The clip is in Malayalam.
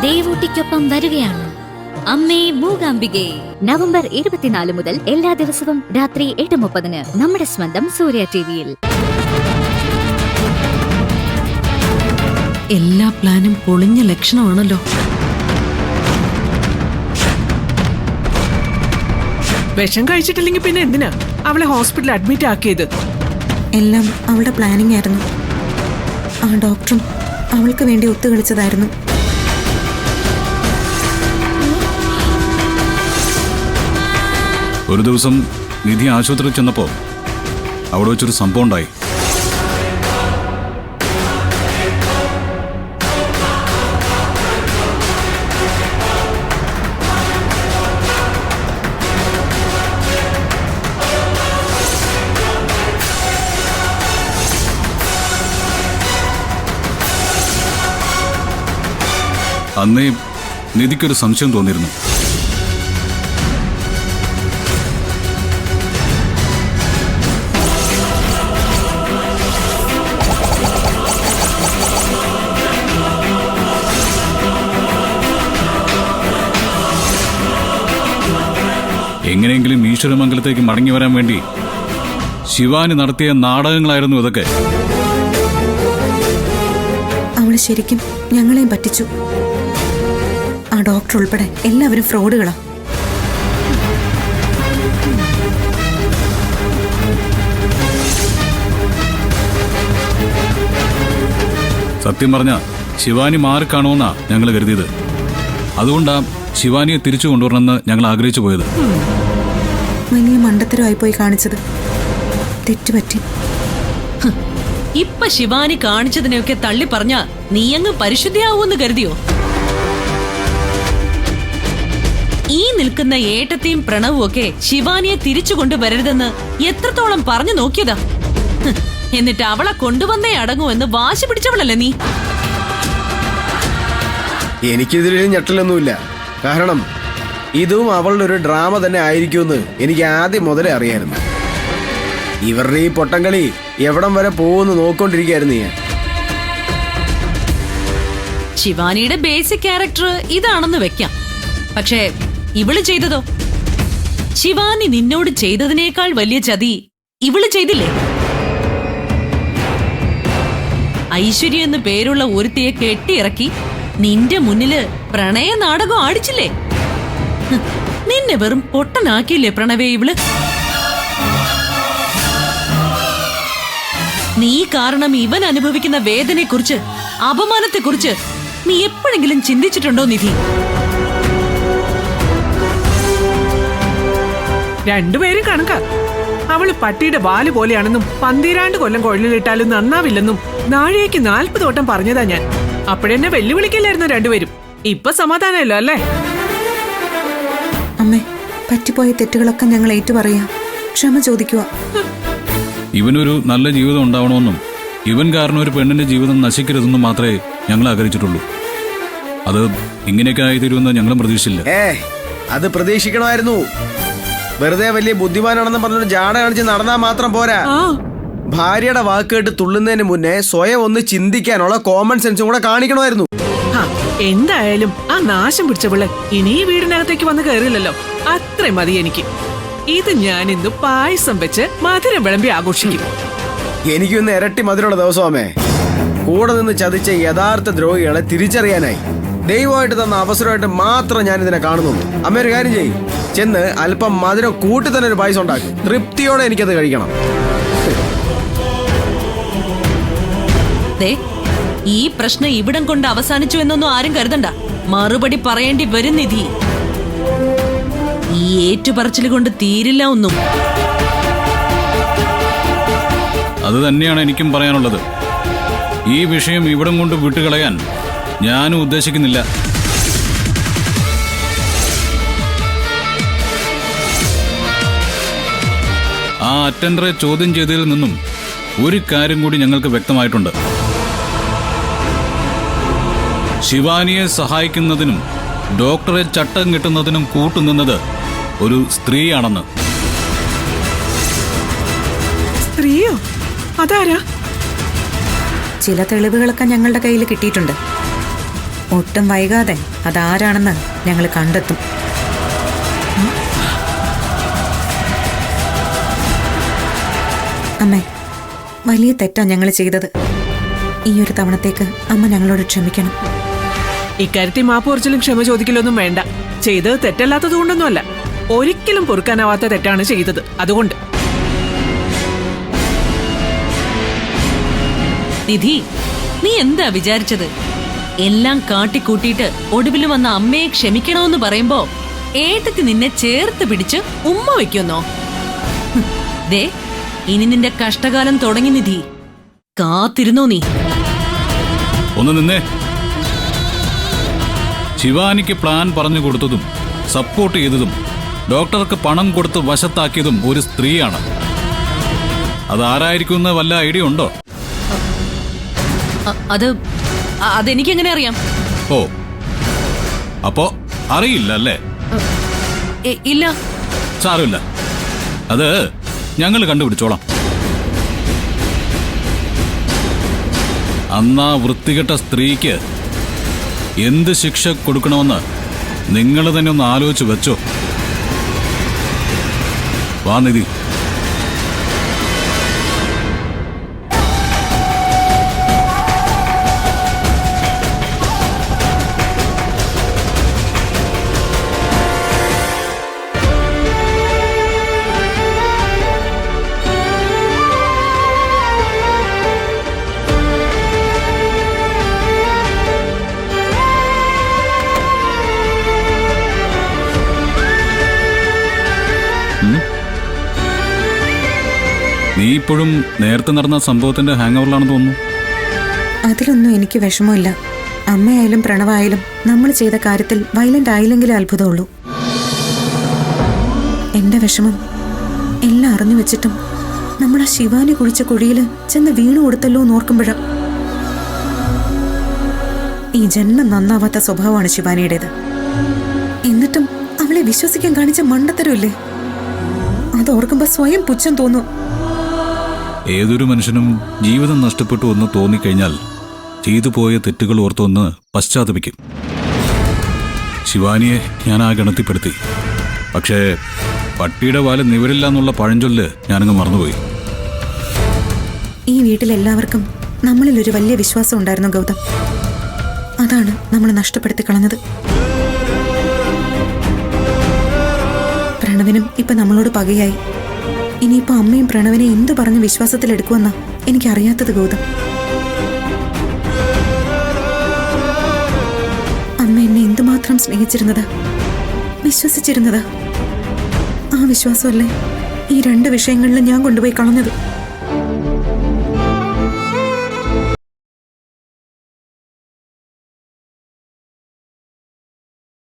ദേവൂട്ടിക്കൊപ്പം വരികയാണ് അമ്മേ മൂകാംബികെ. നവംബർ 24 മുതൽ എല്ലാ ദിവസവും രാത്രി 8:30 നമ്മുടെ സ്വന്തം സൂര്യ ടിവിയിൽ. എല്ലാ പ്ലാനും പൊളിഞ്ഞ ലക്ഷണമാണല്ലോ. വിഷം കഴിച്ചിട്ടില്ലെങ്കിൽ പിന്നെ എന്തിനാ അവളെ ഹോസ്പിറ്റലിൽ അഡ്മിറ്റ് ആക്കിയത്? എല്ലാം അവളുടെ പ്ലാനിംഗ് ആയിരുന്നു. ആ ഡോക്ടറും അവൾക്ക് വേണ്ടി ഒത്തുകളിച്ചതായിരുന്നു. ഒരു ദിവസം നിധി ആശുപത്രിയിൽ ചെന്നപ്പോൾ അവിടെ വെച്ചൊരു സംഭവം ഉണ്ടായി. അന്നേ നിധിക്കൊരു സംശയം തോന്നിയിരുന്നു. എങ്ങനെയെങ്കിലും ഈശ്വരമംഗലത്തേക്ക് മടങ്ങി വരാൻ വേണ്ടി ശിവാനി നടത്തിയ നാടകങ്ങളായിരുന്നു ഇതൊക്കെ. അവള് ശരിക്കും ഞങ്ങളെയും പറ്റിച്ചു. ആ ഡോക്ടർ ഉൾപ്പെടെ എല്ലാവരും ഫ്രോഡുകളാ. സത്യം പറഞ്ഞ ശിവാനി മാറിക്കാണുമെന്നാ ഞങ്ങൾ കരുതിയത്. അതുകൊണ്ടാ ശിവാനിയെ തിരിച്ചു കൊണ്ടുവരണമെന്ന് ഞങ്ങൾ ആഗ്രഹിച്ചു പോയത്. വലിയ മണ്ടത്തരമായി പോയി കാണിച്ചത്. തെറ്റുപറ്റി. ഇപ്പൊ ശിവാനി കാണിച്ചതിനെയൊക്കെ തള്ളി പറഞ്ഞ നീയങ്ങ് പരിശുദ്ധിയാവൂന്ന് കരുതിയോ? ഈ നിൽക്കുന്ന ഏട്ടത്തെയും പ്രണവും ഒക്കെ ശിവാനിയെ തിരിച്ചു കൊണ്ടുവരരുതെന്ന് എത്രത്തോളം പറഞ്ഞു നോക്കിയതാ. എന്നിട്ട് അവളെ കൊണ്ടുവന്നേ അടങ്ങുമെന്ന് വാശി പിടിച്ചവളല്ലേ നീ? എനിക്കിതിൽ ഞെട്ടലൊന്നുമില്ല. കാരണം ഇതും അവളുടെ ഒരു ഡ്രാമ തന്നെ ആയിരിക്കുമെന്ന് എനിക്ക് ആദ്യം മുതലേ അറിയായിരുന്നു. ഇവരുടെ ഈ പൊട്ടംകളി എവിടം വരെ പോകുമെന്ന് നോക്കൊണ്ടിരിക്കുകയായിരുന്നു ഞാൻ. ശിവാനിയുടെ ബേസിക് ക്യാരക്ടർ ഇതാണെന്ന് വെക്കാം. പക്ഷേ ഇവള് ചെയ്തതോ? ശിവാനി നിന്നോട് ചെയ്തതിനേക്കാൾ വലിയ ചതി ഇവള് ചെയ്തില്ലേ? ഐശ്വര്യ എന്ന് പേരുള്ള ഒരുത്തിയെ കെട്ടിയിറക്കി നിന്റെ മുന്നില് പ്രണയ നാടകം ആടിച്ചില്ലേ? നിന്നെ വെറും പൊട്ടനാക്കിയില്ലേ പ്രണവേ ഇവള്? നീ കാരണം ഇവൻ അനുഭവിക്കുന്ന വേദനയെക്കുറിച്ച്, അപമാനത്തെക്കുറിച്ച് നീ എപ്പോഴെങ്കിലും ചിന്തിച്ചിട്ടുണ്ടോ നിധി? രണ്ടുപേരും കണക്കാ. അവള് പട്ടിയുടെ വാല് പോലെയാണെന്നും 12 കൊല്ലം കൊള്ളിലിട്ടാലും നന്നാവില്ലെന്നും നാഴേക്ക് 40 വട്ടം പറഞ്ഞതാ ഞാൻ. അപ്പോഴെന്നെ വെല്ലുവിളിക്കില്ലായിരുന്നു രണ്ടുപേരും. ഇപ്പൊ സമാധാനമല്ലോ അല്ലേ? അമ്മേ, പറ്റിപ്പോയ തെറ്റുകളൊക്കെ ഞങ്ങൾ ഏറ്റുപറയാ, ക്ഷമ ചോദിക്കുക. ഇവനൊരു നല്ല ജീവിതം ഉണ്ടാവണമെന്നും ഇവൻ കാരണം ഒരു പെണ്ണിന്റെ ജീവിതം നശിക്കരുതെന്നും മാത്രമേ ഞങ്ങൾ ആഗ്രഹിച്ചിട്ടുള്ളൂ. അത് ഇങ്ങനെയൊക്കെ ആയിത്തീരുമെന്ന് ഞങ്ങളും പ്രതീക്ഷിച്ചില്ല. അത് പ്രതീക്ഷിക്കണമായിരുന്നു. വെറുതെ വലിയ ബുദ്ധിമാനാണെന്ന് പറഞ്ഞൊരു ജാട കാണിച്ച് നടന്നാ മാത്രം പോരാ. ഭാര്യയുടെ വാക്ക് കേട്ട് തുള്ളുന്നതിന് മുന്നേ സ്വയം ഒന്ന് ചിന്തിക്കാനുള്ള കോമൺ സെൻസും കൂടെ കാണിക്കണമായിരുന്നു. എന്തായാലും ആ നാശം പിടിച്ച പിള്ളേ ഇനി ഈ വീടിനകത്തേക്ക് വന്ന് കയറില്ലല്ലോ. അത്രയും മതി എനിക്ക്. ഇത് ഞാൻ ഇന്ന് പായസം വെച്ച് മധുരം വിളമ്പി ആഘോഷിക്കും. എനിക്കൊന്ന് ഇരട്ടി മധുരമുള്ള ദിവസമേ. കൂടെ നിന്ന് ചതിച്ച യഥാർത്ഥ ദ്രോഹികളെ തിരിച്ചറിയാനായി ദൈവമായിട്ട് തന്ന അവസരമായിട്ട് മാത്രം ഞാൻ ഇതിനെ കാണുന്നുള്ളൂ. അമ്മ ഒരു കാര്യം ചെയ്യും, ചെന്ന് അല്പം മധുരം കൂട്ടി തന്നെ ഒരു പായസം ഉണ്ടാക്കും. തൃപ്തിയോടെ എനിക്കത് കഴിക്കണം. ഈ പ്രശ്നം ഇവിടം കൊണ്ട് അവസാനിച്ചു എന്നൊന്നും ആരും കരുതണ്ട. മറുപടി പറയേണ്ടി വരും നിധി. ഈ ഏറ്റുപറച്ചിൽ കൊണ്ട് തീരില്ല ഒന്നും. അത് തന്നെയാണ് എനിക്കും പറയാനുള്ളത്. ഈ വിഷയം ഇവിടം കൊണ്ട് വിട്ടുകളയാൻ ഞാനും ഉദ്ദേശിക്കുന്നില്ല. ആ അറ്റൻഡറെ ചോദ്യം ചെയ്തതിൽ നിന്നും ഒരു കാര്യം കൂടി ഞങ്ങൾക്ക് വ്യക്തമായിട്ടുണ്ട്. ശിവാനിയെ സഹായിക്കുന്നതിനും ഡോക്ടറെ ചട്ടം കിട്ടുന്നതിനും കൂട്ടുനിന്നത് ഒരു സ്ത്രീയാണെന്ന്. സ്ത്രീയോ? അതാരാ? ചില തെളിവുകളൊക്കെ ഞങ്ങളുടെ കയ്യിൽ കിട്ടിയിട്ടുണ്ട്. ഒട്ടും വൈകാതെ അതാരാണെന്ന് ഞങ്ങൾ കണ്ടെത്തും. അമ്മേ, വലിയ തെറ്റാ ഞങ്ങൾ ചെയ്തത്. ഈ ഒരു തവണത്തേക്ക് അമ്മ ഞങ്ങളോട് ക്ഷമിക്കണം. ഇക്കാര്യത്തിൽ മാപ്പ് കുറച്ചിലും ക്ഷമ ചോദിക്കലൊന്നും വേണ്ട. ചെയ്തത് തെറ്റല്ലാത്തത് കൊണ്ടൊന്നുമല്ല, ഒരിക്കലും പൊറുക്കാനാവാത്ത തെറ്റാണ് ചെയ്തത്. അതുകൊണ്ട് നിധി, നീ എന്താ വിചാരിച്ചത്? എല്ലാം കാട്ടിക്കൂട്ടിയിട്ട് ഒടുവിൽ വന്ന അമ്മയെ ക്ഷമിക്കണമെന്ന് പറയുമ്പോ ഏട്ടത്തി നിന്നെ ചേർത്ത് പിടിച്ച് ഉമ്മ വയ്ക്കുന്നോ? ദേ, ഇനി നിന്റെ കഷ്ടകാലം തുടങ്ങി നിധി. കാത്തിരുന്നോ നീ? ഒന്ന് നിന്നേ. ശിവാനിക്ക് പ്ലാൻ പറഞ്ഞു കൊടുത്തതും സപ്പോർട്ട് ചെയ്തതും ഡോക്ടർക്ക് പണം കൊടുത്ത് വശത്താക്കിയതും ഒരു സ്ത്രീയാണ്. അതാരായിരിക്കുമെന്ന് വല്ല ഐഡിയ ഉണ്ടോ? അതെനിക്കെങ്ങനെ അറിയാം? ഓ, അപ്പോ അറിയില്ല അല്ലേ? ഇല്ല. സാരമില്ല, അത് ഞങ്ങൾ കണ്ടുപിടിച്ചോളാം. അന്നാ വൃത്തികെട്ട സ്ത്രീക്ക് എന്ത് ശിക്ഷ കൊടുക്കണമെന്ന് നിങ്ങൾ തന്നെ ഒന്ന് ആലോചിച്ച് വെച്ചോ. വാ നിധി. നീ ഇപ്പോഴും നേരത്തെ നടന്ന സംഭവത്തിന്റെ ഹാങ് ഓവറിലാണെന്ന് തോന്നുന്നു. അതിലൊന്നും എനിക്ക് വിഷമമില്ല. അമ്മയായാലും പ്രണവായാലും നമ്മൾ ചെയ്ത കാര്യത്തിൽ വയലന്റ് ആയില്ലെങ്കിലേ അത്ഭുതമുള്ളൂ. എന്റെ വിഷമം എല്ലാം അറിഞ്ഞു വെച്ചിട്ടും നമ്മുടെ ശിവാനി കുഴിച്ച കുഴിയിൽ ചെന്ന് വീണു കൊടുത്തല്ലോ എന്ന് ഓർക്കുമ്പോഴാ. ഈ ജന്മം നന്നാവാത്ത സ്വഭാവമാണ് ശിവാനിയുടേത്. എന്നിട്ടും അവളെ വിശ്വസിക്കാൻ കാണിച്ച മണ്ടത്തരമില്ലേ, അത് ഓർക്കുമ്പോ സ്വയം പുച്ഛം തോന്നും. ഏതൊരു മനുഷ്യനും ജീവിതം നഷ്ടപ്പെട്ടു എന്ന് തോന്നിക്കഴിഞ്ഞാൽ ചെയ്തു പോയ തെറ്റുകൾ ഓർത്തൊന്ന് പശ്ചാത്തപിക്കും. ശിവാനിയെ ഞാൻ ആ ഗണത്തിൽപ്പെടുത്തി. പക്ഷേ പട്ടിയുടെ വാല് നിവരില്ല എന്നുള്ള പഴഞ്ചൊല്ല് ഞാനങ്ങ് മറന്നുപോയി. ഈ വീട്ടിലെല്ലാവർക്കും നമ്മളിൽ ഒരു വലിയ വിശ്വാസം ഉണ്ടായിരുന്നു ഗൗതം. അതാണ് നമ്മൾ നഷ്ടപ്പെടുത്തി കളഞ്ഞത്. പ്രണവിനും ഇപ്പൊ നമ്മളോട് പകയായി. ഇനിയിപ്പോ അമ്മയും പ്രണവിനെ എന്തു പറഞ്ഞ് വിശ്വാസത്തിലെടുക്കുമെന്നാ എനിക്കറിയാത്തത് ഗൗതം. അമ്മ എന്നെ എന്തുമാത്രം സ്നേഹിച്ചിരുന്നതാ, വിശ്വസിച്ചിരുന്നതാ. ആ വിശ്വാസമല്ലേ ഈ രണ്ട് വിഷയങ്ങളിലും ഞാൻ കൊണ്ടുപോയി കളഞ്ഞത്.